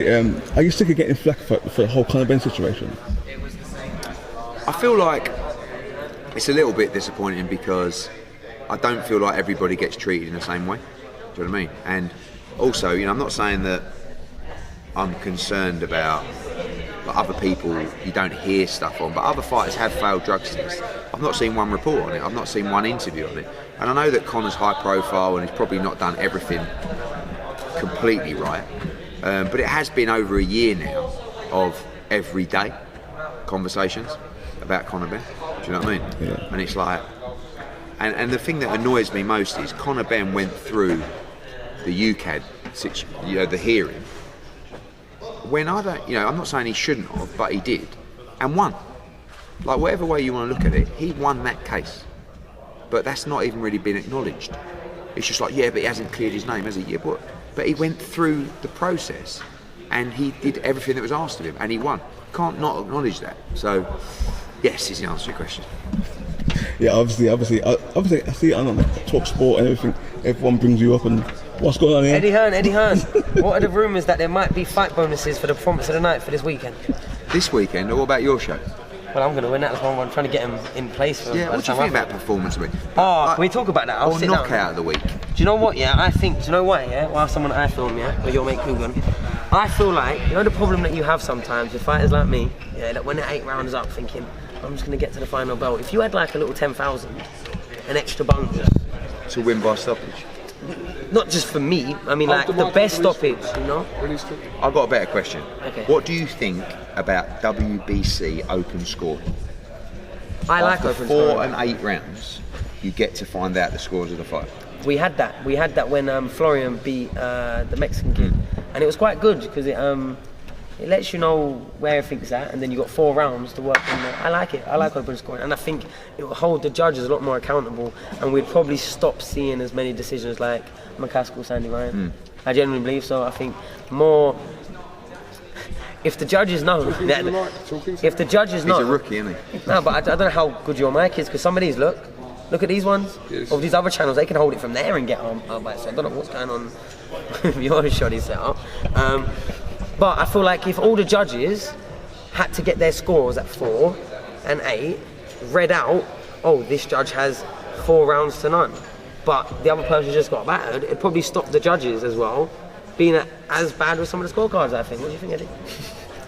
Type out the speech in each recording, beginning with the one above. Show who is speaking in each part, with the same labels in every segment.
Speaker 1: Are you sick of getting flack for the whole Conor Ben situation?
Speaker 2: I feel like it's a little bit disappointing because I don't feel like everybody gets treated in the same way. Do you know what I mean? And also, I'm not saying that I'm concerned about other people you don't hear stuff on, but other fighters have failed drug tests. I've not seen one report on it. I've not seen one interview on it. And I know that Conor's high profile and he's probably not done everything completely right. But it has been over a year now of everyday conversations about Conor Ben. Do you know what I mean?
Speaker 1: Yeah.
Speaker 2: And it's like, and the thing that annoys me most is Conor Ben went through the UCAD the hearing, when I don't, I'm not saying he shouldn't have, but he did, and won. Like, whatever way you want to look at it, he won that case. But that's not even really been acknowledged. It's just like, yeah, but he hasn't cleared his name, has he? Yeah, but he went through the process and he did everything that was asked of him and he won. Can't not acknowledge that. So, yes, is the answer to your question.
Speaker 1: Yeah, obviously, I see it on Talk Sport and everything. Everyone brings you up and what's going on here?
Speaker 3: Eddie Hearn. What are the rumours that there might be fight bonuses for the performance of the night for this weekend?
Speaker 2: This weekend, or what about your show?
Speaker 3: Well, I'm going to win that. That's why I'm trying to get him in place for.
Speaker 2: Yeah, what do you think about performance of it?
Speaker 3: Can we talk about that? I'll sit
Speaker 2: knockout
Speaker 3: down.
Speaker 2: of the week.
Speaker 3: Do you know what? Yeah, I think. Do you know why? Yeah, whilst someone I film, yeah, or your mate Coogan, I feel like the problem that you have sometimes with fighters like me, yeah, that when they're 8 rounds up, thinking I'm just going to get to the final belt. If you had like a little 10,000, an extra bonus
Speaker 2: to win by stoppage.
Speaker 3: Not just for me, I mean like the best stoppage,
Speaker 2: I've got a better question.
Speaker 3: Okay.
Speaker 2: What do you think about WBC open scoring?
Speaker 3: I like
Speaker 2: After
Speaker 3: open
Speaker 2: 4
Speaker 3: scoring.
Speaker 2: and 8 rounds, you get to find out the scores of the fight.
Speaker 3: We had that when Florian beat the Mexican kid, and it was quite good because it lets you know where everything's at, and then you got 4 rounds to work on that. I like it. I like open scoring, and I think it will hold the judges a lot more accountable, and we'd probably stop seeing as many decisions like McCaskill, Sandy Ryan. I genuinely believe so. I think more. If the judges know, if the judges know,
Speaker 2: he's a rookie, isn't he?
Speaker 3: No, but I don't know how good your mic is because some of these look at these ones, yes. Of these other channels, they can hold it from there and get on. So I don't know what's going on with your shoddy setup. But I feel like if all the judges had to get their scores at 4 and 8, read out, oh, this judge has 4 rounds to none, but the other person just got battered, it'd probably stop the judges as well being as bad with some of the scorecards, I think. What do you think, Eddie?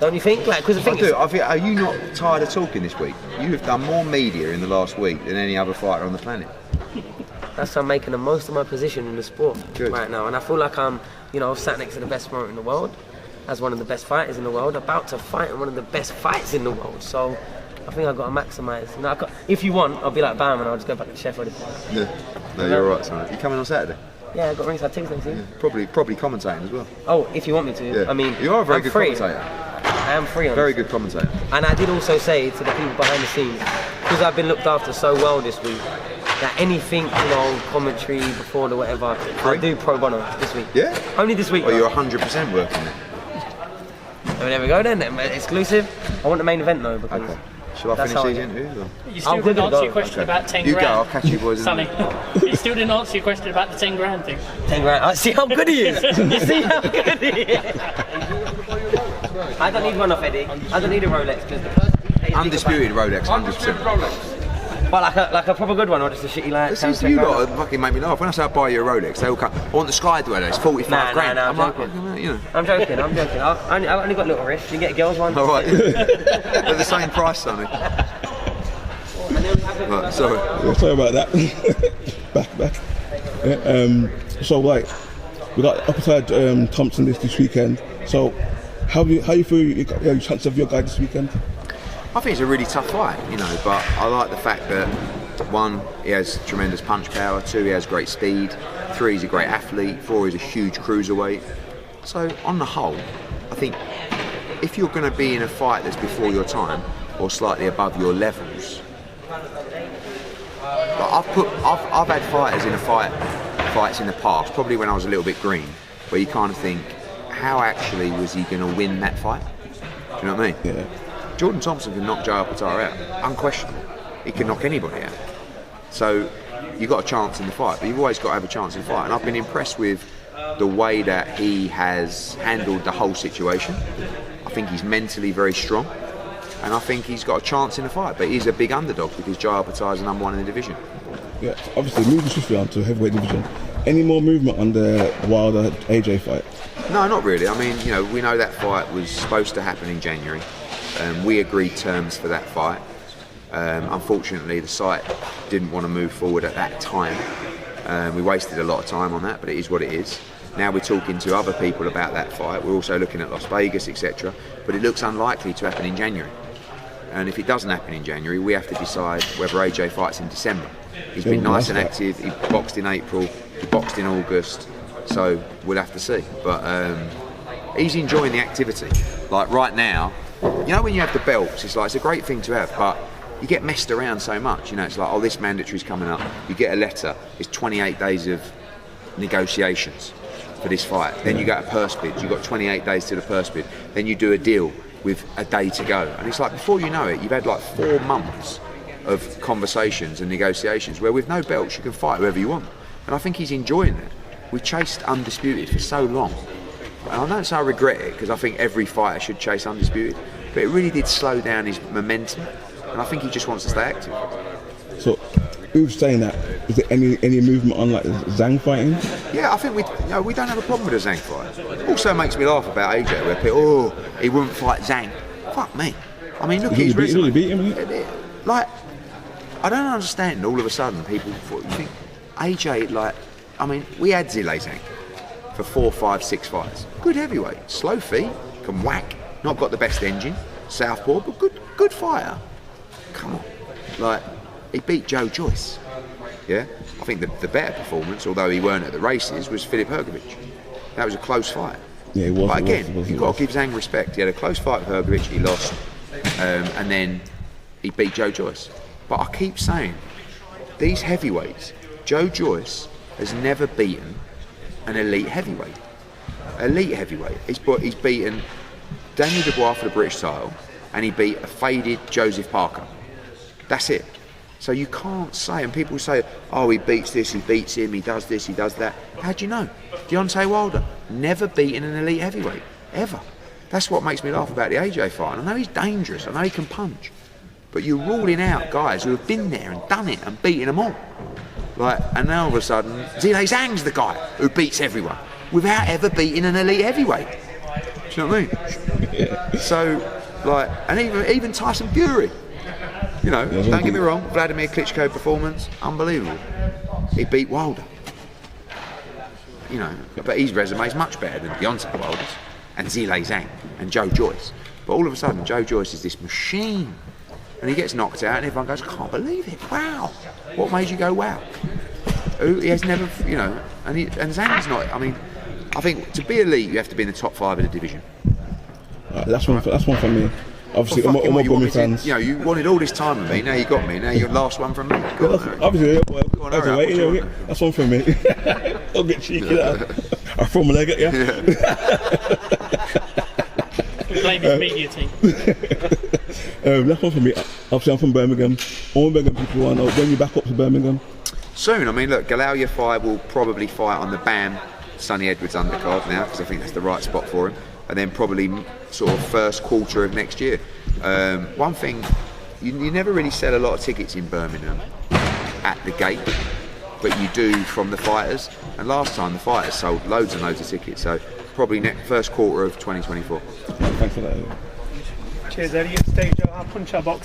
Speaker 3: Don't you think? Because the thing is,
Speaker 2: are you not tired of talking this week? You have done more media in the last week than any other fighter on the planet.
Speaker 3: That's why I'm making the most of my position in the sport right now, and I feel like I'm, sat next to the best promoter in the world, as one of the best fighters in the world, about to fight in one of the best fights in the world. So I think I've got to maximise. If you want, I'll be like Bam and I'll just go back to Sheffield.
Speaker 2: Yeah, no, you're right, son. You coming on Saturday?
Speaker 3: Yeah, I've got ringside tickets next week.
Speaker 2: Yeah. Probably commentating as well.
Speaker 3: Oh, if you want me to.
Speaker 2: Yeah.
Speaker 3: I mean,
Speaker 2: you are a very good commentator.
Speaker 3: I am free on
Speaker 2: Very good commentator.
Speaker 3: And I did also say to the people behind the scenes, because I've been looked after so well this week, that anything, commentary before the whatever, I'll do pro bono this week.
Speaker 2: Yeah?
Speaker 3: Only this week.
Speaker 2: Well, you're 100% working there.
Speaker 3: So there we go then, exclusive. I want the main event though, because...
Speaker 2: Okay. Shall I finish these interviews?
Speaker 4: You still didn't answer your question about 10 grand.
Speaker 2: You go, I'll catch you boys.
Speaker 4: Sonny, you still didn't answer your question about the 10 grand thing.
Speaker 3: 10 grand. See how good he is. You see how good he is. I don't need one off Eddie. I don't need a Rolex.
Speaker 2: Undisputed Rolex, 100%.
Speaker 3: But like a proper good one, or just a shitty like.
Speaker 2: Listen, you lot fucking make me laugh. When I say I buy you a Rolex, they all come. I want the Sky Dweller. It's 45 grand.
Speaker 3: I'm joking. I'm joking. I've only got little wrists. You get a girls one.
Speaker 2: All right. They're the same price, Sonny. Right, sorry.
Speaker 1: Yeah, sorry about that. back. Yeah, so like, we got upside Thompson this weekend. So how you feel you got your chance of your guy this weekend?
Speaker 2: I think it's a really tough fight, but I like the fact that 1, he has tremendous punch power, 2, he has great speed, 3, he's a great athlete, 4, he's a huge cruiserweight. So on the whole, I think if you're going to be in a fight that's before your time or slightly above your levels, I've had fighters in fights in the past, probably when I was a little bit green, where you kind of think, how actually was he going to win that fight? Do you know what I mean?
Speaker 1: Yeah.
Speaker 2: Jordan Thompson can knock Joe Alcantara out, unquestionable. He can knock anybody out. So you've got a chance in the fight, but you've always got to have a chance in the fight. And I've been impressed with the way that he has handled the whole situation. I think he's mentally very strong, and I think he's got a chance in the fight. But he's a big underdog because Joe Albertaz is number one in the division.
Speaker 1: Yeah, obviously moving swiftly on to heavyweight division. Any more movement on the Wilder AJ fight?
Speaker 2: No, not really. I mean, we know that fight was supposed to happen in January. We agreed terms for that fight. Unfortunately, the site didn't want to move forward at that time. We wasted a lot of time on that, but it is what it is. Now we're talking to other people about that fight. We're also looking at Las Vegas, etc. But it looks unlikely to happen in January. And if it doesn't happen in January, we have to decide whether AJ fights in December. He's been nice and active. He boxed in April. He boxed in August. So we'll have to see. But he's enjoying the activity. Like right now, when you have the belts, it's a great thing to have, but you get messed around so much. It's like, oh, this mandatory's coming up. You get a letter. It's 28 days of negotiations for this fight. Then you go to purse bids. You've got 28 days to the purse bid. Then you do a deal with a day to go. And it's like, before you know it, you've had like 4 months of conversations and negotiations where with no belts you can fight whoever you want. And I think he's enjoying that. We chased undisputed for so long. And I don't say I regret it, because I think every fighter should chase undisputed, but it really did slow down his momentum, and I think he just wants to stay active.
Speaker 1: So, who's saying that? Is there any movement on like Zhang fighting?
Speaker 2: Yeah, I think we don't have a problem with a Zhang fight. It also makes me laugh about AJ, where people, he wouldn't fight Zhang. Fuck me. I mean, look at his resume.
Speaker 1: Beat him,
Speaker 2: like, I don't understand. All of a sudden, people think AJ, we had Zhilei Zhang for 4, 5, 6 fights. Good heavyweight, slow feet, can whack. Not got the best engine, southpaw, but good fighter. Come on, he beat Joe Joyce. Yeah, I think the better performance, although he weren't at the races, was Filip Hrgović. That was a close fight.
Speaker 1: Yeah, it was.
Speaker 2: But again, you've got to give Zhang respect. He had a close fight with Hrgović, he lost, and then he beat Joe Joyce. But I keep saying, these heavyweights, Joe Joyce has never beaten an elite heavyweight. He's beaten Daniel Dubois for the British title, and he beat a faded Joseph Parker. That's it. So you can't say, and people say, oh, he beats this, he beats him, he does this, he does that. How do you know? Deontay Wilder, never beaten an elite heavyweight, ever. That's what makes me laugh about the AJ fight. I know he's dangerous, I know he can punch, but you're ruling out guys who have been there and done it and beaten them all. And now all of a sudden, Zhilei Zhang's the guy who beats everyone without ever beating an elite heavyweight. Do you know what I mean? Yeah. So, and even Tyson Fury, don't get me wrong, Vladimir Klitschko performance, unbelievable. He beat Wilder. But his resume is much better than Deontay Wilder's and Zhilei Zhang and Joe Joyce. But all of a sudden, Joe Joyce is this machine. And he gets knocked out and everyone goes, I can't believe it, wow. What made you go, wow? He has never, and Zhang's not, I think to be elite, you have to be in the top 5 of the division.
Speaker 1: That's one for me. Obviously,
Speaker 2: well,
Speaker 1: all my Birmingham fans.
Speaker 2: You wanted all this time with me, now you got me, now you're the last one from me.
Speaker 1: Obviously, that's one for me. I'll get cheeky there. I throw my leg at you.
Speaker 4: Blame his media team.
Speaker 1: That's one for me. Obviously, I'm from Birmingham. All Birmingham people want to know when you back up to Birmingham.
Speaker 2: Soon. Look, Galal Yafai will probably fight on the BAM Sonny Edwards undercard now, because I think that's the right spot for him. And then probably sort of first quarter of next year. One thing, you never really sell a lot of tickets in Birmingham at the gate, but you do from the fighters. And last time the fighters sold loads and loads of tickets, so probably first quarter of 2024.
Speaker 1: Thanks for that.
Speaker 5: Cheers, Eddie. Stage, I'll punch our box.